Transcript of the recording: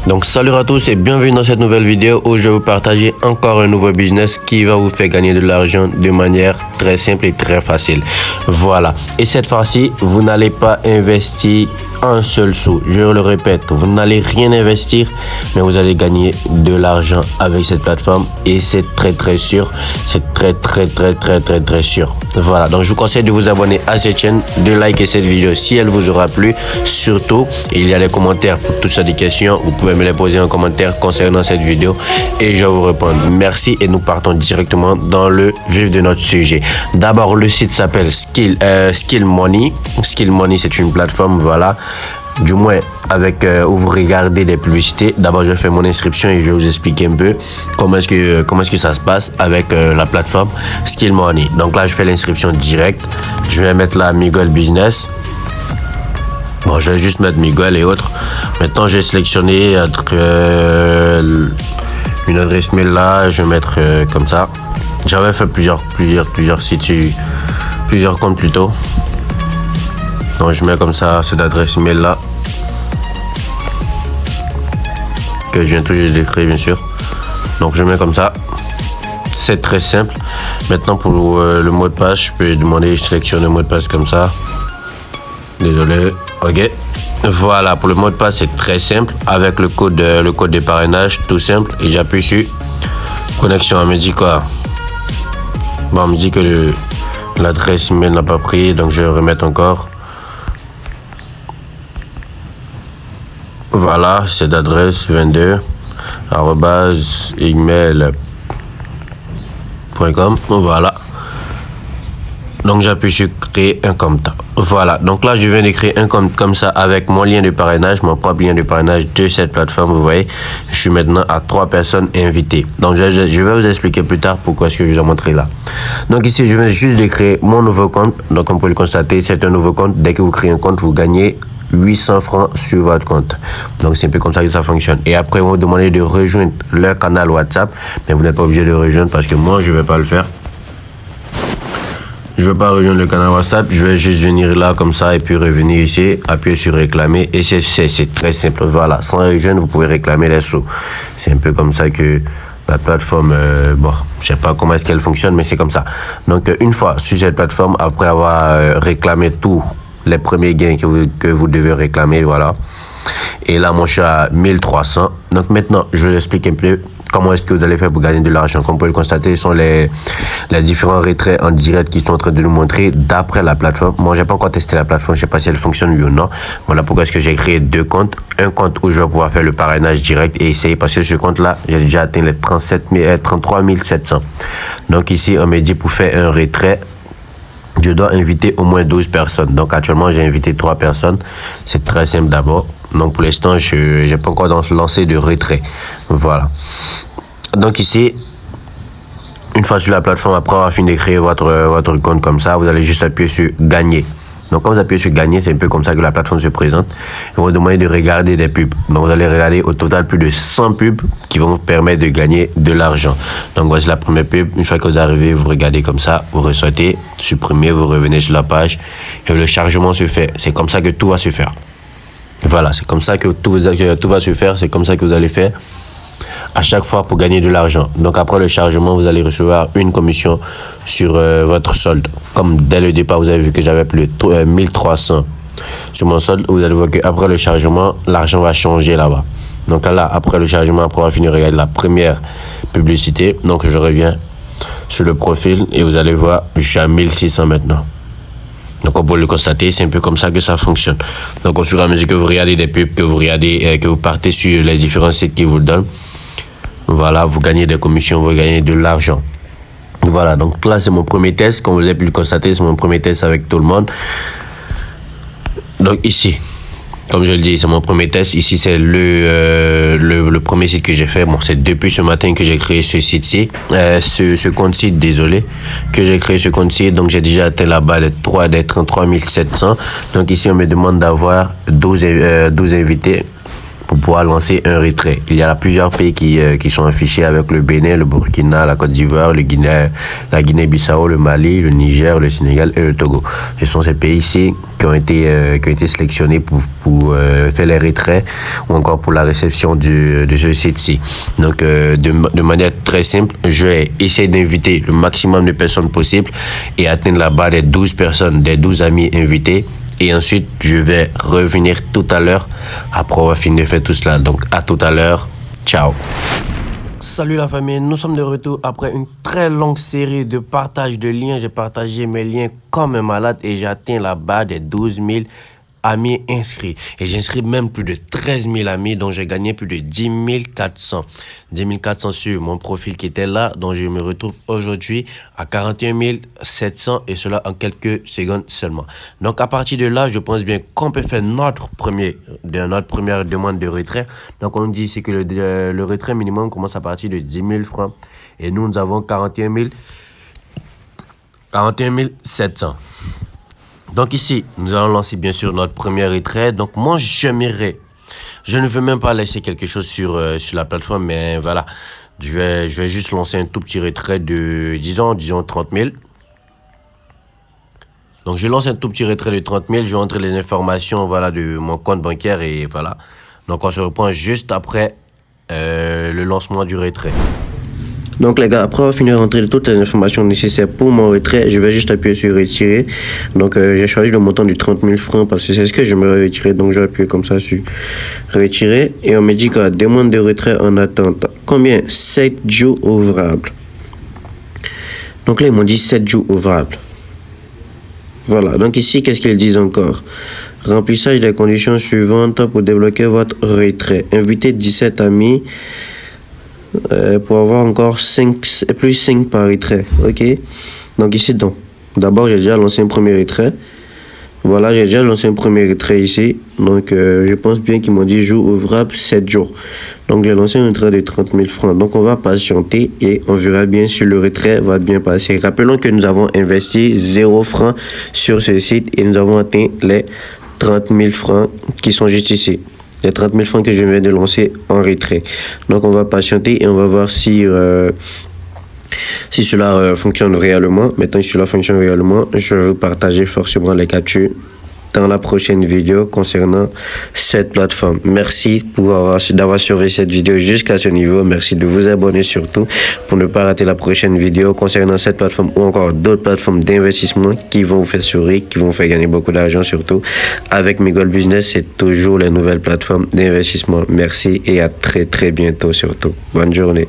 Donc salut à tous et bienvenue dans cette nouvelle vidéo où je vais vous partager encore un nouveau business qui va vous faire gagner de l'argent de manière très simple et très facile. Voilà, et cette fois-ci vous n'allez pas investir un seul sou, je le répète, vous n'allez rien investir mais vous allez gagner de l'argent avec cette plateforme et c'est très sûr, c'est très sûr. Voilà, donc je vous conseille de vous abonner à cette chaîne, de liker cette vidéo si elle vous aura plu. Surtout, il y a les commentaires pour toutes sortes de questions, vous pouvez me les poser en commentaire concernant cette vidéo et je vais vous répondre. Merci et nous partons directement dans le vif de notre sujet. D'abord, le site s'appelle Skill Money. Skill Money, c'est une plateforme, voilà, du moins avec où vous regardez des publicités. D'abord, je fais mon inscription et je vais vous expliquer un peu comment est-ce que ça se passe avec la plateforme Skill Money. Donc là, je fais l'inscription directe. Je vais mettre là Miguel Business. Bon, je vais juste mettre Miguel et autres. Maintenant, j'ai sélectionné une adresse mail là. Je vais mettre comme ça. J'avais fait plusieurs sites, plusieurs comptes plutôt. Donc, je mets comme ça cette adresse mail là que je viens tout juste d'écrire, bien sûr. Donc, je mets comme ça. C'est très simple. Maintenant, pour le mot de passe, je peux demander, je sélectionne le mot de passe comme ça. Désolé. Ok, voilà, pour le mot de passe c'est très simple avec le code de parrainage, tout simple, et j'appuie sur connexion. Elle me dit quoi? Bon, on me dit que l'adresse email n'a pas pris, donc je vais remettre encore. Voilà, cette adresse 22 @email.com. Voilà. Donc j'appuie sur créer un compte. Voilà, donc là je viens de créer un compte comme ça avec mon lien de parrainage, mon propre lien de parrainage de cette plateforme. Vous voyez, je suis maintenant à 3 personnes invitées. Donc je vais vous expliquer plus tard pourquoi est-ce que je vous ai montré là. Donc ici je viens juste de créer mon nouveau compte. Donc on peut le constater, c'est un nouveau compte. Dès que vous créez un compte, vous gagnez 800 francs sur votre compte. Donc c'est un peu comme ça que ça fonctionne. Et après on va vous demander de rejoindre leur canal WhatsApp, mais vous n'êtes pas obligé de rejoindre parce que moi je vais pas le faire. Je ne vais pas rejoindre le canal WhatsApp, je vais juste venir là comme ça et puis revenir ici, appuyer sur réclamer et c'est très simple. Voilà, sans rejoindre, vous pouvez réclamer les sous. C'est un peu comme ça que la plateforme, bon, je sais pas comment est-ce qu'elle fonctionne, mais c'est comme ça. Donc une fois sur cette plateforme, après avoir réclamé tous les premiers gains que vous devez réclamer, voilà. Et là, moi, je suis à 1300. Donc maintenant, je vous explique un peu comment est-ce que vous allez faire pour gagner de l'argent. Comme vous pouvez le constater, ce sont les différents retraits en direct qui sont en train de nous montrer d'après la plateforme. Moi, j'ai pas encore testé la plateforme, je sais pas si elle fonctionne oui ou non. Voilà pourquoi est-ce que j'ai créé deux comptes. Un compte où je vais pouvoir faire le parrainage direct et essayer, parce que ce compte-là, j'ai déjà atteint les 33 700. Donc ici, on me dit pour faire un retrait, je dois inviter au moins 12 personnes. Donc actuellement, j'ai invité 3 personnes. C'est très simple d'abord. Donc pour l'instant, je n'ai pas encore lancé de retrait. Voilà. Donc ici, une fois sur la plateforme, après avoir fini de créer votre compte comme ça, vous allez juste appuyer sur gagner. Donc quand vous appuyez sur gagner, c'est un peu comme ça que la plateforme se présente. Ils vont vous demander de regarder des pubs. Donc vous allez regarder au total plus de 100 pubs qui vont vous permettre de gagner de l'argent. Donc voici la première pub. Une fois que vous arrivez, vous regardez comme ça, vous ressortez, supprimez, vous revenez sur la page et le chargement se fait. C'est comme ça que tout va se faire. Voilà, c'est comme ça que tout va se faire. C'est comme ça que vous allez faire à chaque fois pour gagner de l'argent. Donc après le chargement, vous allez recevoir une commission sur votre solde. Comme dès le départ, vous avez vu que j'avais plus de 1300 sur mon solde. Vous allez voir qu'après le chargement, l'argent va changer là-bas. Donc là, après le chargement, après avoir fini de regarder la première publicité, donc je reviens sur le profil et vous allez voir, je suis à 1600 maintenant. Donc on peut le constater, c'est un peu comme ça que ça fonctionne. Donc au fur et à mesure que vous regardez des pubs, que vous partez sur les différents sites qui vous le donnent, voilà, vous gagnez des commissions, vous gagnez de l'argent. Voilà, donc là c'est mon premier test, comme vous avez pu le constater, c'est mon premier test avec tout le monde. Donc ici, comme je le dis, c'est mon premier test. Ici, c'est le premier site que j'ai fait. Bon, c'est depuis ce matin que j'ai créé ce site-ci. Ce compte-ci, désolé, que j'ai créé ce compte-ci. Donc, j'ai déjà atteint là-bas les 33 700. Donc, ici, on me demande d'avoir 12 invités pour pouvoir lancer un retrait. Il y a plusieurs pays qui sont affichés avec le Bénin, le Burkina, la Côte d'Ivoire, la Guinée-Bissau, le Mali, le Niger, le Sénégal et le Togo. Ce sont ces pays-ci qui ont été sélectionnés pour faire les retraits ou encore pour la réception de ce site-ci. Donc, de manière très simple, je vais essayer d'inviter le maximum de personnes possible et atteindre la barre des 12 personnes, des 12 amis invités. Et ensuite, je vais revenir tout à l'heure après avoir fini de faire tout cela. Donc, à tout à l'heure. Ciao. Salut la famille, nous sommes de retour après une très longue série de partage de liens. J'ai partagé mes liens comme un malade et j'ai atteint la barre des 12 000 amis inscrits. Et j'ai inscrit même plus de 13 000 amis, dont j'ai gagné plus de 10 400. 10 400 sur mon profil qui était là, dont je me retrouve aujourd'hui à 41 700 et cela en quelques secondes seulement. Donc à partir de là, je pense bien qu'on peut faire notre première demande de retrait. Donc on dit c'est que le retrait minimum commence à partir de 10 000 francs et nous avons 41 700. Donc ici, nous allons lancer bien sûr notre premier retrait. Donc moi, je ne veux même pas laisser quelque chose sur la plateforme, mais voilà, je vais juste lancer un tout petit retrait de, disons 30 000. Donc je lance un tout petit retrait de 30 000, je vais entrer les informations voilà, de mon compte bancaire et voilà. Donc on se reprend juste après le lancement du retrait. Donc les gars, après avoir fini de rentrer toutes les informations nécessaires pour mon retrait, je vais juste appuyer sur retirer. Donc j'ai choisi le montant de 30 000 francs parce que c'est ce que je me retirer. Donc je vais appuyer comme ça sur retirer. Et on me dit que la demande de retrait en attente. Combien? 7 jours ouvrables. Donc là ils m'ont dit 7 jours ouvrables. Voilà, donc ici qu'est-ce qu'ils disent encore? Remplissage des conditions suivantes pour débloquer votre retrait. Invitez 17 amis. Pour avoir encore 5 par retrait. Ok, donc ici d'abord j'ai déjà lancé un premier retrait. Voilà, j'ai déjà lancé un premier retrait ici. Donc je pense bien qu'ils m'ont dit jour ouvrable 7 jours. Donc j'ai lancé un retrait de 30 000 francs. Donc on va patienter et on verra bien si le retrait va bien passer. Rappelons que nous avons investi 0 francs sur ce site et nous avons atteint les 30 000 francs qui sont juste ici. Les 30 000 francs que je viens de lancer en retrait. Donc on va patienter et on va voir si cela fonctionne réellement. Maintenant si cela fonctionne réellement, je vais vous partager forcément les captures dans la prochaine vidéo concernant cette plateforme. Merci d'avoir surveillé cette vidéo jusqu'à ce niveau. Merci de vous abonner surtout pour ne pas rater la prochaine vidéo concernant cette plateforme ou encore d'autres plateformes d'investissement qui vont vous faire sourire, qui vont vous faire gagner beaucoup d'argent surtout. Avec Miguel Business, c'est toujours les nouvelles plateformes d'investissement. Merci et à très bientôt surtout. Bonne journée.